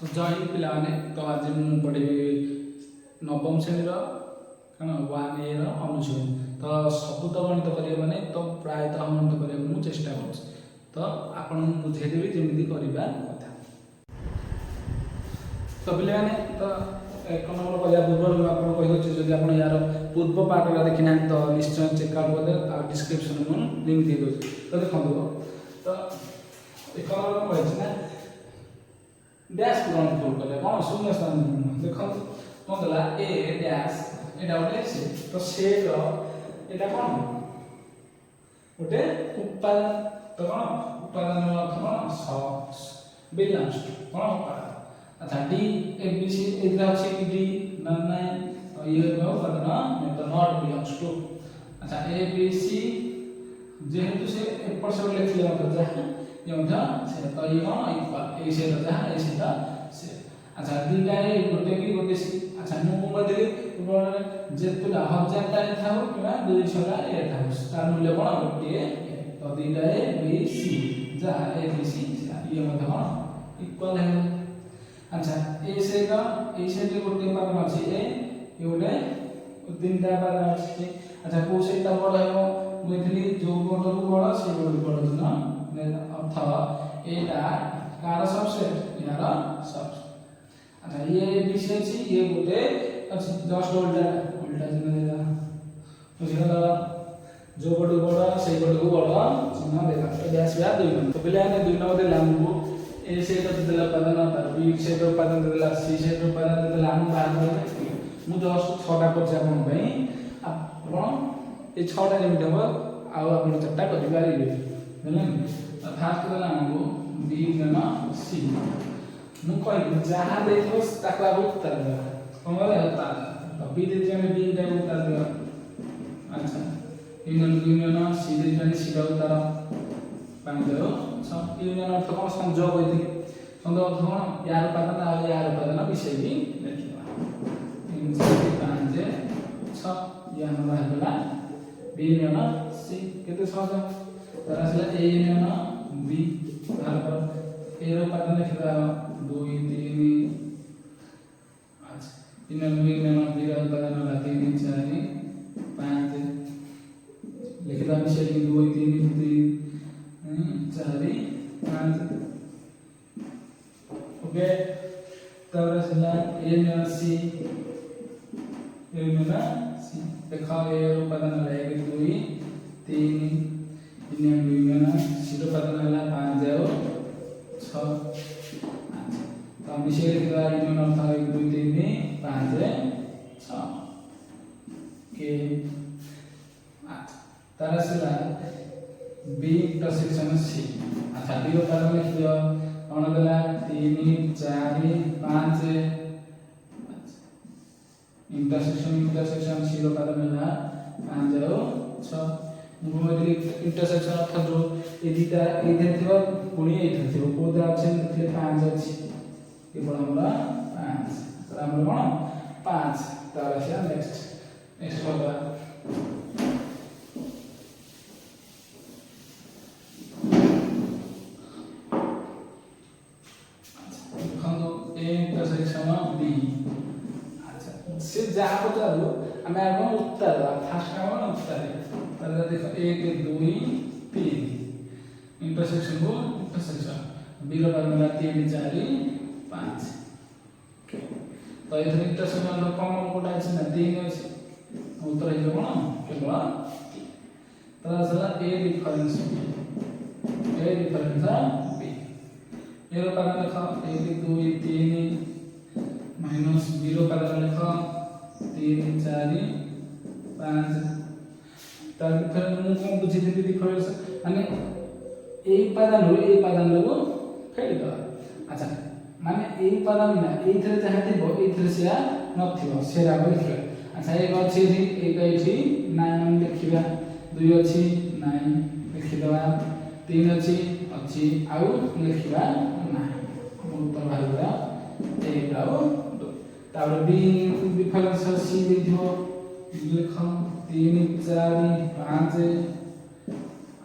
तो जय हिंद पिलाने तो आज मुझे पढ़ेबी नवम श्रेणी कण 1A अनुच्छेद तो सबू तो गणित करें तो प्रायतः गणित करने को चेष्टा कर तो आपन बुझेदेवी जमी करवा कथा। तो पे तो एक नंबर करा पूर्व आपको कही जब आप यार पूर्व पार्टा देखी ना तो निश्चय चेकआउट करें डिस्क्रिप्शन में लिंक दी दूसरी तो देखो तो एक नंबर कही ना डैश पूरण फुल कले कौन शून्य स्थान देखो कौन देला ए डैश एटा गोटे से तो से एटा कौन गोटे उत्पादन तो कौन उत्पादन अर्थ कौन बैलेंस कौन उत्पादन। अच्छा डी ए बी सी एटा अछि डी ना तो ये उत्पादन तो नॉट बिलोंग्स टू। अच्छा ए बी सी जेहेतु से एपर से लिखले मतलब जहाँ ये से तो ये कौन इक्वल ए से जहाँ ए से से। अच्छा दुईटा ए गोटे बी गोटे सी। अच्छा मु बदली जेतुला 1000 टा था किबा 200 टा ए था तार मूल्य कोन गोटे तो दुईटा ए बी सी जहाँ ए बी सी ये मतलब कोन इक्वल है। अच्छा ए से गोटे पादन अछि ए गोटे तीनटा पादन अछि। अच्छा को सेटा बड़ हेबो बुझली जो गोटे बड़ से गोटे बड़ ना अर्थ एटा कार सबसेट यार सबसेट। अच्छा ये विषय छी ये गोटे अछि जस्ट उल्टा चिन्ह देला बुझला जो गोटे बड़ से गोटे को बड़ चिन्ह देला ए डैश या 2 नंबर तो पहले ने 2 नंबर देला हमको ए से तो देला उत्पादन तार बी से तो उत्पादन देला सी से तो उत्पादन देला हम बाहर में मु जस्ट 6टा पछ आपन पई आपण ए 6टा जेमिति हो आ आपण 4टा करि पारिबे बुझलन। फास्ट देला हमको बी गना सी मु कहि जहां देखो ताकला उत्तर देला कमरे होता तो बी दे जने बी दे उत्तर देला। अच्छा यूनियन सी दे जने सी दा उत्तर पानी दे सब यूनियन अर्थ कोन संयोग होई संयोग अर्थ कोन यार उत्पादन आ यार उत्पादन विषय भी लिखिबा इन से 5 6 या नंबर होला बी यूनियन सी केते सहज तर असला ए यूनियन बी तारपर ए रो उत्पादन लिखिबा 2 3 अच्छा यूनियन बी यूनियन बी रो उत्पादन होला 3 4 5 लिखिबा विषय 2 3 4 5 ओके तब रसला ए यूनियन सी देखा ए उत्पादन होला 1 2 3 यूनियन सी रो उत्पादन होला 5 और 6। तो विषय लिखा यूनियन अर्थ 1 2 3 5 6 के। तार असला बी इंटरसेक्शन सी। अच्छा बी रो उत्पादन लिख दियो कौन देला 3 4 5 इंटरसेक्शन सी रो उत्पादन होला 5 और 6 मुगोदरी इंटरसेक्शन अर्थ जो ए दिटा ए देथिबो पुनी ए देथिबो कोदा ऑप्शन देथिले 5 अछि केवल हमरा 5 तर हमरा कोन 5 तार से नेक्स्ट होगा से जहाँ पचारू आम आगे उत्तर फास्ट आम उत्तर तो देख 1 2 3 इंटरसेक्शन को इंटरसेक्शन बी रो पादन 3 4 5 तो ये इंटरसेक्शन कॉमन कोटा अछि ना 3 अछि उत्तर हे कोन केवल तो असला ए डिफरेंस बी ए रो पादन लिखा 1 2 3 माइनस बी रो पादन लिखा 3 4 5 तार फिर मु कोन बुझी देबी डिफरेंस माने ए पादन लोग फेल दो। अच्छा माने ए पादन ना ए थरे जहाँ थिबो ए थरे से नथिबो सेरा को लिखले। अच्छा एक अछि एक एठी 9 लिखिबा 2 अछि 9 लिखिबा 3 अछि आउ लिखिबा 9 उत्तर भागरा एक आउ तापर बी डिफरेंस सी दिथो लिख 3 4 5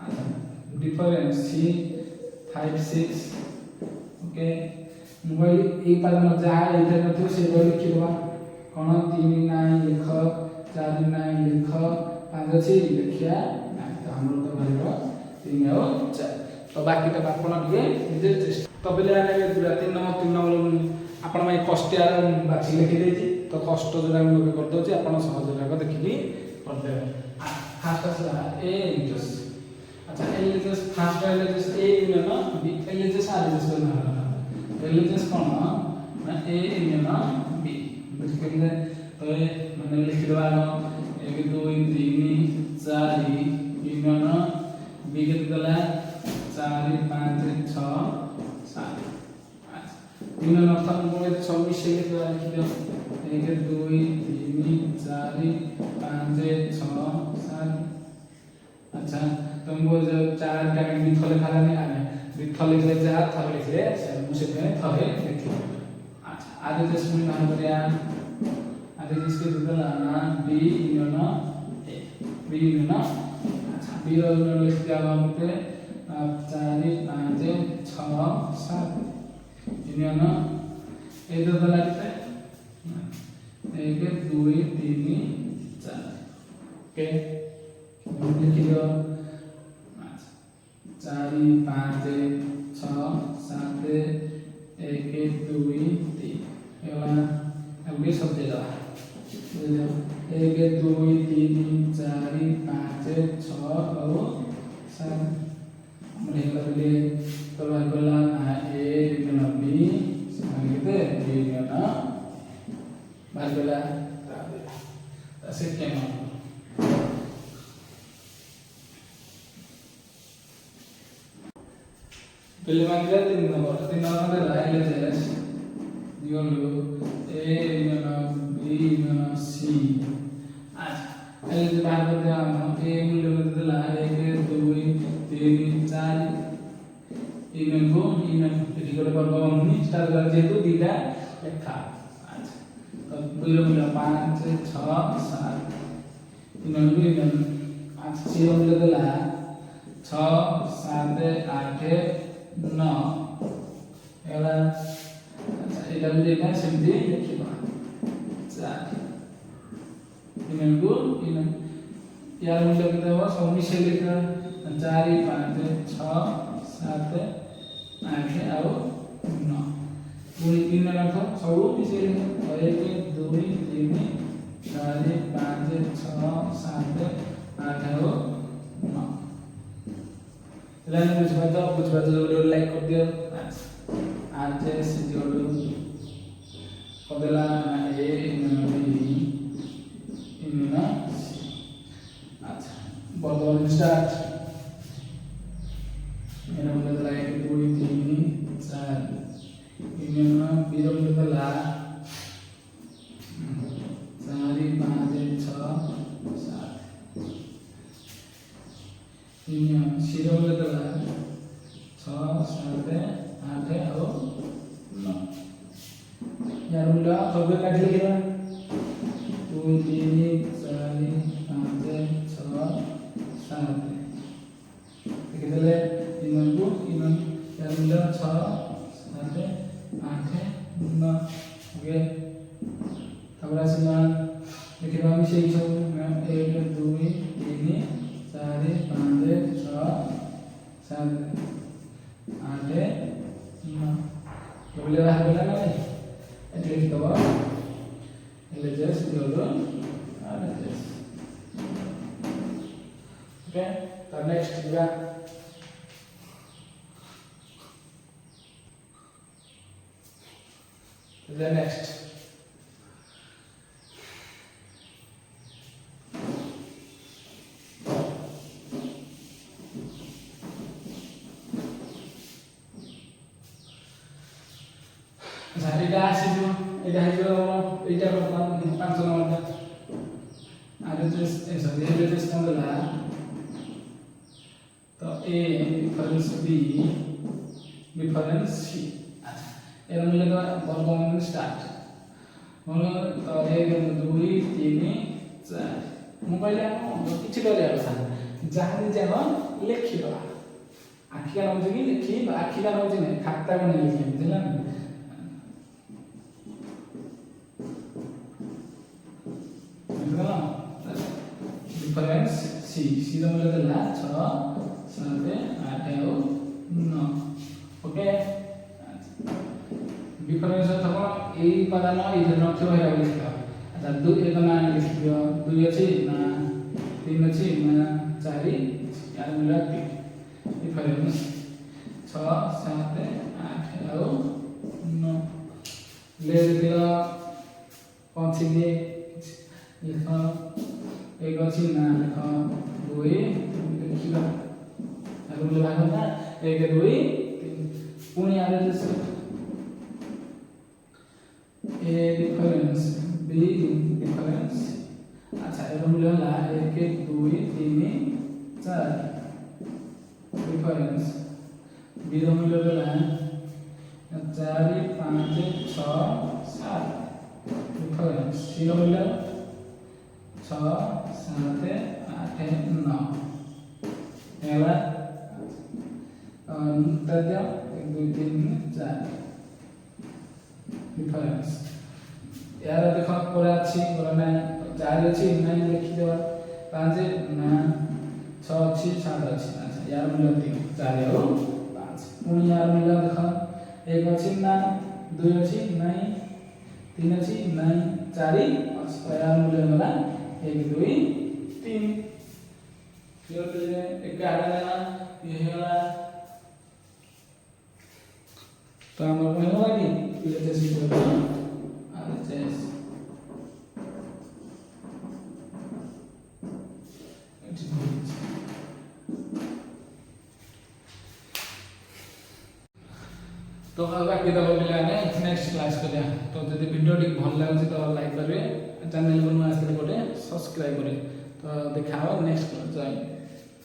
अच्छा डिफरेंस सी 5 6 ओके मोबाइल ए पादन जहाँ ये नथियो से बही लिखिदेवा कौन 3 9 लिख 4 9 लिख 5 अच्छी लिखिया तो हमरो तो बाहर 3 और 4 तो बाकी तो आपण टिके निजे चेष्टा तो पहले आने 3 नंबर आपण में कष्टिया बाछी लिखि देछि तो कष्ट जोरा मैं कर दोछि आपण सहज जोरा देखि कर देबे फास्ट आसला ए लिखस अच्छा ए लिखस फास्ट लिखस ए यूनियन बी ए लिखस आर लिखस ना ए लिखस कोन ना ए यूनियन बी बुझिले तो ए माने लिखि देबा 1 2 3 4 यूनियन बी के देला 4 5 6 7 यूनियन अर्थात मोबाइल 26 से लिखि दो 1 2 3 4 5 6 7 अच्छा तुमको जो 4 टा मिथल लिखा नहीं आने मिथल लिखले जा थर लिखले मुझे पे थरे लिखले अच्छा आगे जैसे मुझे मान करिया आगे जिसके दूसरा ना B union A B union अच्छा बी यूनियन लिख दिया हमके 4 5 6 7 यूनियन ए दो दला कितने 1 2 3 4 ओके लिखियो 4 5 6 7 1 2 3 एला अब सब दे दो 1 2 3 4 5 6 और 7 हमने करले तो बार बोला ए यूनियन बी संगीते बी यूनियन बार बोला ऐसे क्या पहले मान लिया 3 नंबर में लाइन ले जाए दियोलो A union B union C अच्छा ए जो बाहर करते हैं ए मूल्य में देला 1 2 3 4 यूनियन को यूनियन एटी कोड पर हमनी स्टार्ट कर जेतु दीटा लेखा अच्छा तब मूल्य 5 6 7 यूनियन को यूनियन अच्छा सी मूल्य देला 6 7 8 9 एला अच्छा एटा लेखा सेमती लिखिबा 4 यूनियन को यूनियन यार मूल्य केते हो सब मिसे लिखा 4 5 6 7 8 और 9 पूरी तीन अर्थ सब मिसे लिखा 1 2 3 4 5 6 7 8 और 9 लाइन कुछ बात वीडियो लाइक कर दियो आज से जोड़ो कदेला ए बी इन अच्छा बदल स्टार्ट मेरा मतलब लाइक 2 3 4 यूनियन बी रो मतलब 4 5 6 7 यूनियन सी रो मतलब 6 7 8 और 9 यार मुला सब काट लिखिबा 2 3 4 5 6 7 लिखि देले यूनियन को यूनियन यार मुला 6 7 8 9 ओके तबरा समान लिखिबा मी सेही सब 1 2 3 4 5 6 7 8 9 बोले बाहर बोला ना एटले लिख दबा एले जस्ट जोड़ो और जस्ट ओके तो नेक्स्ट दिया the next Jadi situ, itu pertama 5 nomor ada terus sorry terus adalah तो A difference B difference C ये हमने तो वर्गमूल स्टार्ट मोर तो 1 2 3 4 मोबाइल हम किछि करे आसा जहां जगह लिखिबा आखिया नाम जे लिखि आखिया नाम जे खाता बने लिखि बुझला सी मूल्य देला 6 7 8 और 9 ओके डिफरेंस थको ए उपादान इधर नथियो हेरा लिखा अच्छा 2 एक ना लिख दियो 2 अछि ना 3 अछि ना 4 यार मूल्य 3 डिफरेंस 6 7 8 और 9 ले दिला कौन सी ये लिखा एक अछि ना लिखा 2 लिखिला अब मूल्य भाग ना 1 2 3 पुणी आरे जैसे ए डिफरेंस बी डिफरेंस अच्छा एटा मूल्य होला 1 2 3 4 डिफरेंस बी रो मूल्य होला 4 5 6 7 डिफरेंस सी रो मूल्य 6 7 8 9 एला तद्य 1 2 3 4 डिफरेंस यार देखो पूरा अच्छी पूरा ना 4 अच्छी 9 लिखि देवा 5 ना 6 अच्छी 7 अच्छी अच्छा यार मूल्य 3 4 और 5 पुणी यार मूल्य देखो 1 अच्छी ना 2 अच्छी 9 3 अच्छी 9 4 अच्छी यार मूल्य होला 1 2 3 क्लियर कर एक आड़ा लेना ये होला तो हमर को होला कि पीएचएस को आरएचएस तो बाकी तो पिलाने नेक्स्ट क्लास करिया तो जदि वीडियो टिक भल लागुଛି तो लाइक करबे चैनल को आस्ते गोटे सब्सक्राइब करे तो देखा नेक्स्ट क्लास जाए।